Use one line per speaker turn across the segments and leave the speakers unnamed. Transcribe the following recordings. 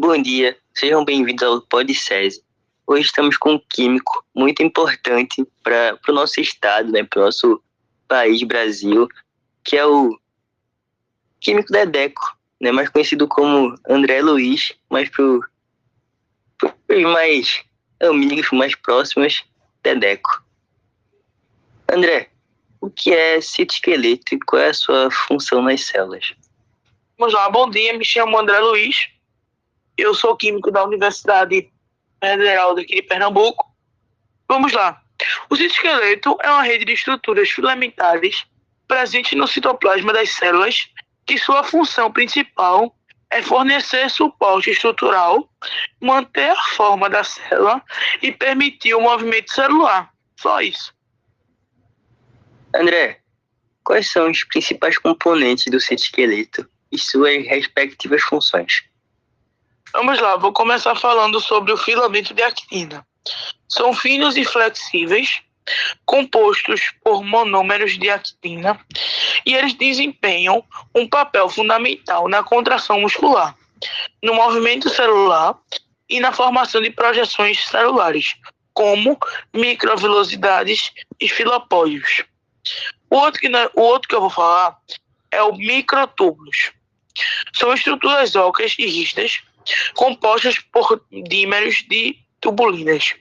Bom dia, sejam bem-vindos ao PodSESI. Hoje estamos com um químico muito importante para o nosso estado, para o nosso país, Brasil, que é o químico Dedeco, mais conhecido como André Luiz, mas para os mais amigos, mais próximos, Dedeco. André, o que é citoesqueleto e qual é a sua função nas células?
Vamos lá, bom dia, me chamo André Luiz, eu sou químico da Universidade Federal daqui de Pernambuco. Vamos lá, o citoesqueleto é uma rede de estruturas filamentares presente no citoplasma das células, que sua função principal é fornecer suporte estrutural, manter a forma da célula e permitir o movimento celular, só isso.
André, quais são os principais componentes do citoesqueleto e suas respectivas funções?
Vamos lá, vou começar falando sobre o filamento de actina. São finos e flexíveis, compostos por monômeros de actina, e eles desempenham um papel fundamental na contração muscular, no movimento celular e na formação de projeções celulares, como microvilosidades e filopódios. O outro que eu vou falar é o microtúbulos. São estruturas ocas e rígidas, compostas por dímeros de tubulinas.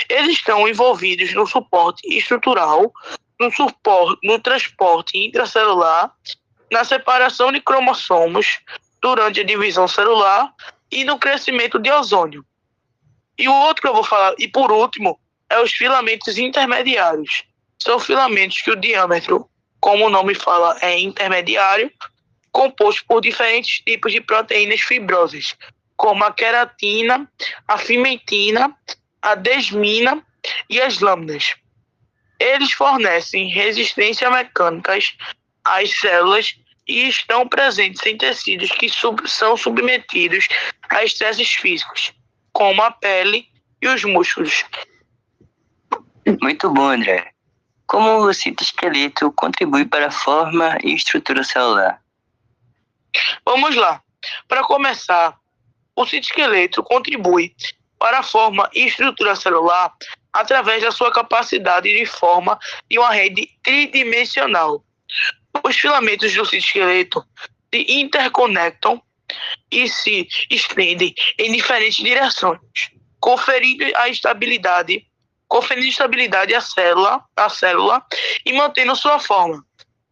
Eles estão envolvidos no suporte estrutural, no transporte intracelular, na separação de cromossomos durante a divisão celular e no crescimento de ozônio. E o outro que eu vou falar, e por último, é os filamentos intermediários. São filamentos que o diâmetro, como o nome fala, é intermediário, composto por diferentes tipos de proteínas fibrosas, como a queratina, a fimentina, a desmina e as lâminas. Eles fornecem resistência mecânicas às células e estão presentes em tecidos que são submetidos a estresses físicos, como a pele e os músculos.
Muito bom, André. Como o citoesqueleto contribui para a forma e estrutura celular?
Vamos lá. Para começar, o citoesqueleto contribui para a forma e estrutura celular através da sua capacidade de forma de uma rede tridimensional. Os filamentos do citoesqueleto se interconectam e se estendem em diferentes direções, conferindo estabilidade à célula e mantendo sua forma.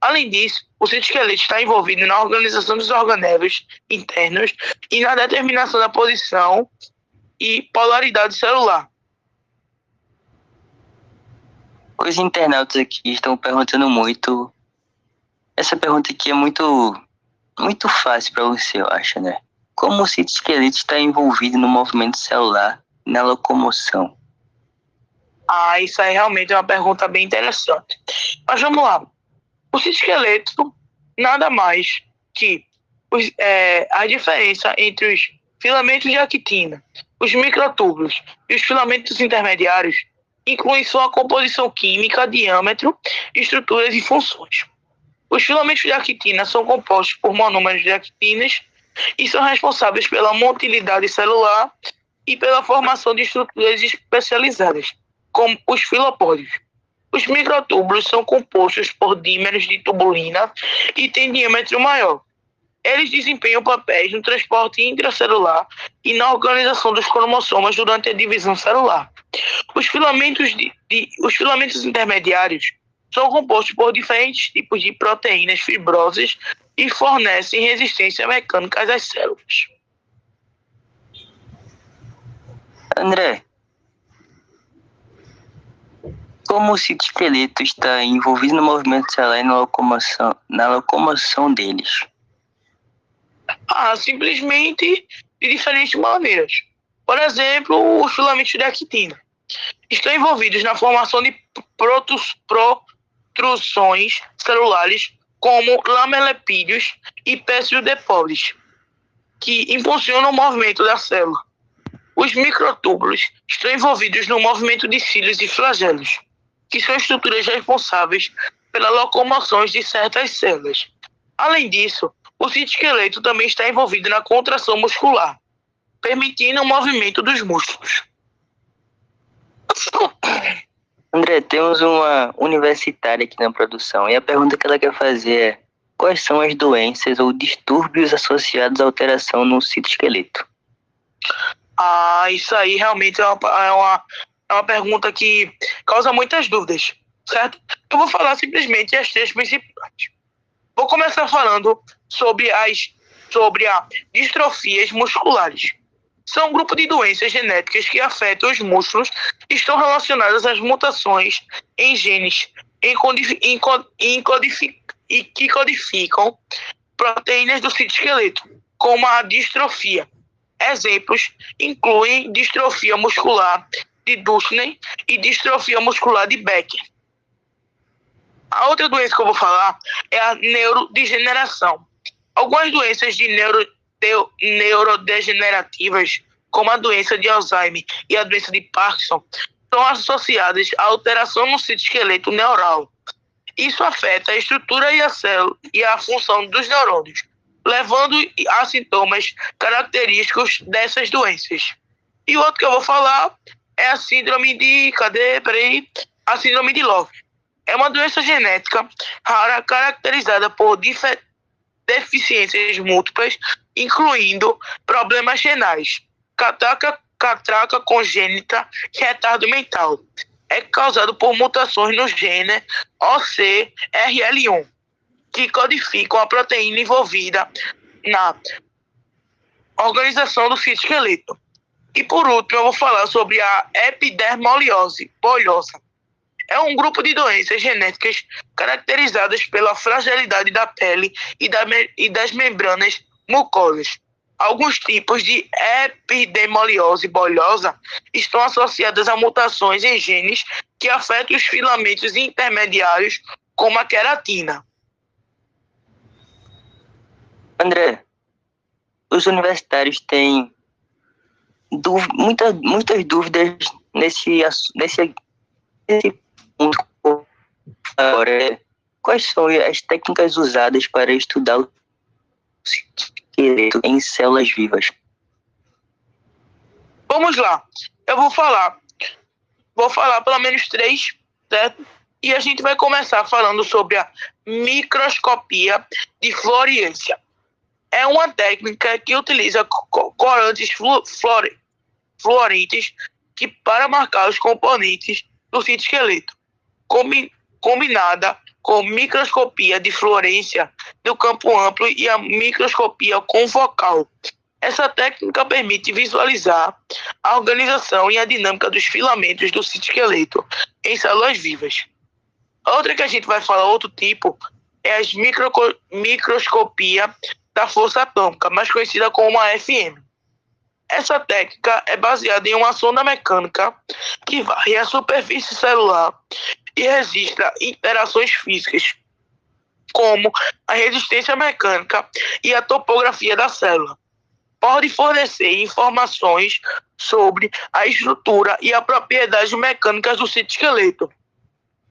Além disso, o citoesqueleto está envolvido na organização dos organelos internos e na determinação da posição e polaridade celular.
Os internautas aqui estão perguntando muito. Essa pergunta aqui é muito fácil para você, eu acho, né? Como o citoesqueleto está envolvido no movimento celular e na locomoção?
Isso aí realmente é uma pergunta bem interessante. Mas vamos lá. O citoesqueleto nada mais que a diferença entre os filamentos de actina, os microtúbulos e os filamentos intermediários incluem sua composição química, diâmetro, estruturas e funções. Os filamentos de actina são compostos por monômeros de actinas e são responsáveis pela motilidade celular e pela formação de estruturas especializadas, como os filopódios. Os microtúbulos são compostos por dímeros de tubulina e têm diâmetro maior. Eles desempenham papéis no transporte intracelular e na organização dos cromossomas durante a divisão celular. Os filamentos intermediários são compostos por diferentes tipos de proteínas fibrosas e fornecem resistência mecânica às células.
André, como o citoesqueleto está envolvido no movimento celular e na locomoção deles?
Simplesmente de diferentes maneiras. Por exemplo, os filamentos de actina estão envolvidos na formação de protrusões celulares como lamelepídios e pseudopolis, que impulsionam o movimento da célula. Os microtúbulos estão envolvidos no movimento de cílios e flagelos, que são estruturas responsáveis pela locomoção de certas células. Além disso, o citoesqueleto também está envolvido na contração muscular. permitindo o movimento dos músculos.
André, temos uma universitária aqui na produção e a pergunta que ela quer fazer é: quais são as doenças ou distúrbios associados à alteração no citoesqueleto?
Isso aí realmente é uma pergunta que causa muitas dúvidas, certo? Eu vou falar simplesmente as três principais. Vou começar falando sobre as distrofias musculares. São um grupo de doenças genéticas que afetam os músculos e estão relacionadas às mutações em genes que codificam proteínas do citoesqueleto, como a distrofia. Exemplos incluem distrofia muscular de Duchenne e distrofia muscular de Becker. A outra doença que eu vou falar é a neurodegeneração. Algumas doenças neurodegenerativas, como a doença de Alzheimer e a doença de Parkinson, são associadas à alteração no citoesqueleto neural. Isso afeta a estrutura e a função dos neurônios, levando a sintomas característicos dessas doenças. E o outro que eu vou falar é a síndrome de... A síndrome de Love. É uma doença genética rara caracterizada por deficiências múltiplas, incluindo problemas renais, catraca congênita e retardo mental. É causado por mutações no gene OCRL1, que codificam a proteína envolvida na organização do citoesqueleto. E por último, eu vou falar sobre a epidermoliose bulhosa. É um grupo de doenças genéticas caracterizadas pela fragilidade da pele e das membranas mucosas. Alguns tipos de epidermoliose bulhosa estão associadas a mutações em genes que afetam os filamentos intermediários, como a queratina.
André, os universitários têm muitas dúvidas nesse ponto. Agora, quais são as técnicas usadas para estudar o citoesqueleto em células vivas?
Vamos lá, eu vou falar pelo menos 3, certo? E a gente vai começar falando sobre a microscopia de fluorescência. É uma técnica que utiliza corantes fluorescentes para marcar os componentes do citoesqueleto, combinada com microscopia de fluorescência do campo amplo e a microscopia confocal. Essa técnica permite visualizar a organização e a dinâmica dos filamentos do citoesqueleto em células vivas. Outra que a gente vai falar, outro tipo, é a microscopia da força atômica, mais conhecida como a FM. Essa técnica é baseada em uma sonda mecânica que varre a superfície celular e registra interações físicas, como a resistência mecânica e a topografia da célula. Pode fornecer informações sobre a estrutura e as propriedades mecânicas do citoesqueleto.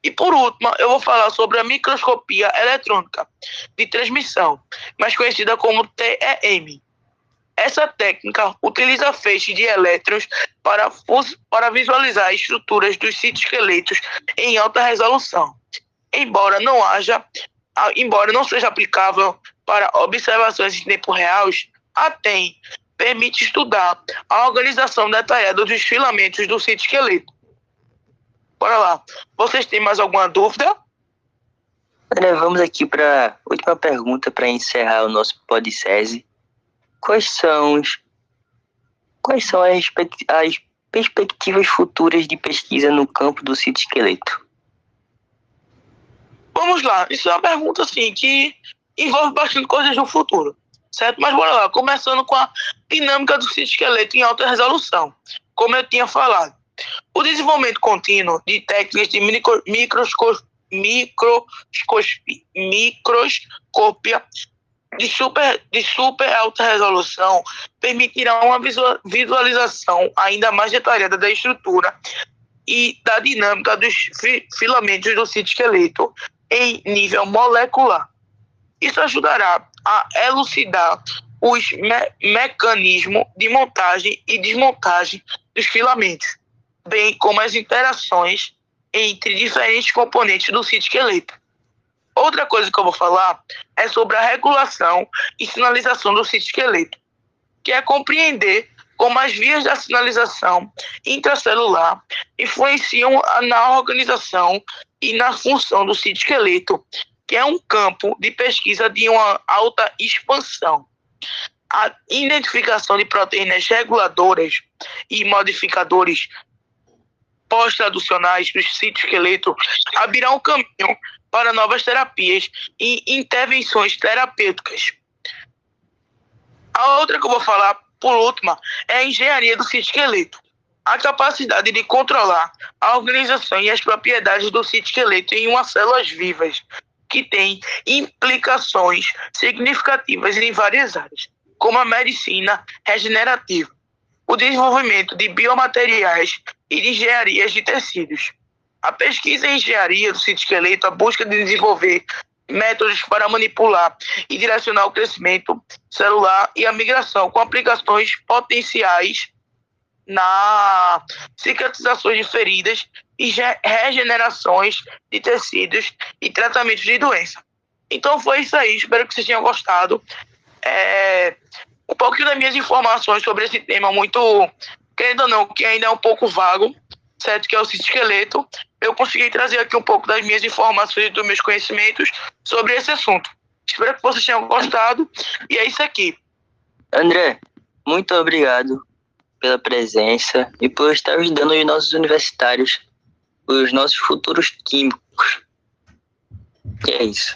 E por último, eu vou falar sobre a microscopia eletrônica de transmissão, mais conhecida como TEM. Essa técnica utiliza feixes de elétrons para visualizar estruturas dos citoesqueletos em alta resolução. Embora não seja aplicável para observações em tempo real, a TEM permite estudar a organização detalhada dos filamentos do citoesqueleto. Bora lá. Vocês têm mais alguma dúvida?
André, vamos aqui para a última pergunta para encerrar o nosso PodSese. Quais são as perspectivas futuras de pesquisa no campo do citoesqueleto?
Vamos lá. Isso é uma pergunta assim, que envolve bastante coisas no futuro, certo? Mas bora lá. Começando com a dinâmica do citoesqueleto em alta resolução. Como eu tinha falado, o desenvolvimento contínuo de técnicas de microscopia de super alta resolução permitirá uma visualização ainda mais detalhada da estrutura e da dinâmica dos filamentos do citoesqueleto em nível molecular. Isso ajudará a elucidar os mecanismos de montagem e desmontagem dos filamentos, bem como as interações entre diferentes componentes do citoesqueleto. Outra coisa que eu vou falar é sobre a regulação e sinalização do citoesqueleto, que é compreender como as vias da sinalização intracelular influenciam na organização e na função do citoesqueleto, que é um campo de pesquisa de uma alta expansão. A identificação de proteínas reguladoras e modificadores pós-traducionais do citoesqueleto abrirá um caminho para novas terapias e intervenções terapêuticas. A outra que eu vou falar, por última, é a engenharia do citoesqueleto. A capacidade de controlar a organização e as propriedades do citoesqueleto em umas células vivas, que tem implicações significativas em várias áreas, como a medicina regenerativa, o desenvolvimento de biomateriais e de engenharias de tecidos. A pesquisa em engenharia do citoesqueleto, a busca de desenvolver métodos para manipular e direcionar o crescimento celular e a migração com aplicações potenciais na cicatrização de feridas e regenerações de tecidos e tratamentos de doença. Então foi isso aí, espero que vocês tenham gostado. Um pouquinho das minhas informações sobre esse tema muito, querendo ou não, que ainda é um pouco vago, certo? Que é o citoesqueleto. Eu consegui trazer aqui um pouco das minhas informações e dos meus conhecimentos sobre esse assunto. Espero que vocês tenham gostado. E é isso aqui.
André, muito obrigado pela presença e por estar ajudando os nossos universitários, os nossos futuros químicos. E é isso.